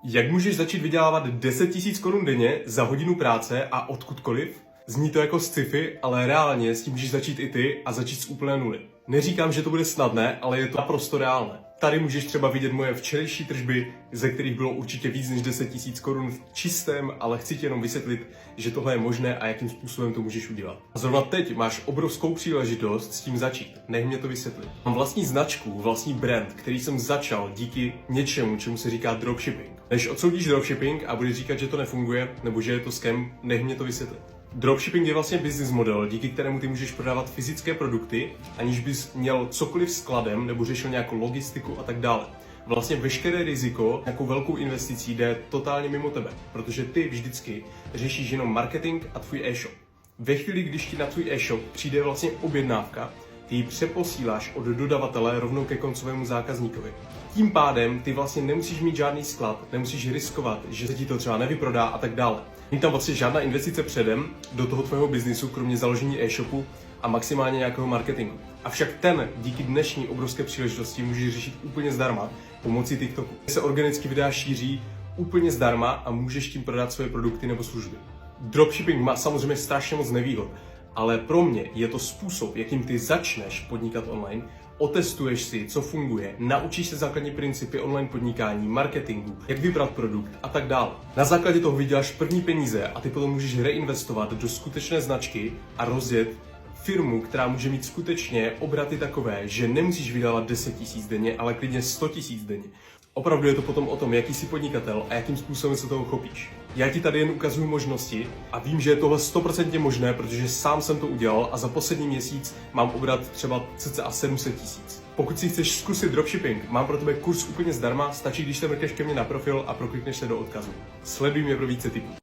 Jak můžeš začít vydělávat 10 000 korun denně za hodinu práce a odkudkoliv? Zní to jako sci-fi, ale reálně s tím můžeš začít i ty a začít z úplné nuly. Neříkám, že to bude snadné, ale je to naprosto reálné. Tady můžeš třeba vidět moje včerejší tržby, ze kterých bylo určitě víc než 10 000 korun v čistém, ale chci ti jenom vysvětlit, že tohle je možné a jakým způsobem to můžeš udělat. A zrovna teď máš obrovskou příležitost s tím začít. Nech mě to vysvětlit. Mám vlastní značku, vlastní brand, který jsem začal díky něčemu, čemu se říká dropshipping. Než odsoudíš dropshipping a budeš říkat, že to nefunguje nebo že je to scam, nech mě to vysvětlit. Dropshipping je vlastně business model, díky kterému ty můžeš prodávat fyzické produkty, aniž bys měl cokoliv skladem nebo řešil nějakou logistiku a tak dále. Vlastně veškeré riziko, nějakou velkou investicí jde totálně mimo tebe, protože ty vždycky řešíš jenom marketing a tvůj e-shop. Ve chvíli, když ti na tvůj e-shop přijde vlastně objednávka, ty ji přeposíláš od dodavatele rovnou ke koncovému zákazníkovi. Tím pádem ty vlastně nemusíš mít žádný sklad, nemusíš riskovat, že se ti to třeba nevyprodá a tak dále. Není tam vlastně žádná investice předem do toho tvého biznisu, kromě založení e-shopu a maximálně nějakého marketingu. Avšak ten díky dnešní obrovské příležitosti můžeš řešit úplně zdarma pomocí TikToku. Se organicky videa šíří úplně zdarma a můžeš tím prodat svoje produkty nebo služby. Dropshipping má samozřejmě strašně moc nevýhod, ale pro mě je to způsob, jakým ty začneš podnikat online, otestuješ si, co funguje, naučíš se základní principy online podnikání, marketingu, jak vybrat produkt a tak dále. Na základě toho vyděláš první peníze a ty potom můžeš reinvestovat do skutečné značky a rozjet firmu, která může mít skutečně obraty takové, že nemusíš vydělat 10 000 denně, ale klidně 100 000 denně. Opravdu je to potom o tom, jaký jsi podnikatel a jakým způsobem se toho chopíš. Já ti tady jen ukazuju možnosti a vím, že je tohle 100% možné, protože sám jsem to udělal a za poslední měsíc mám obrat třeba cca 700 000. Pokud si chceš zkusit dropshipping, mám pro tebe kurz úplně zdarma, stačí, když se mrkneš ke mně na profil a proklikneš se do odkazu. Sleduj mě pro více tipů.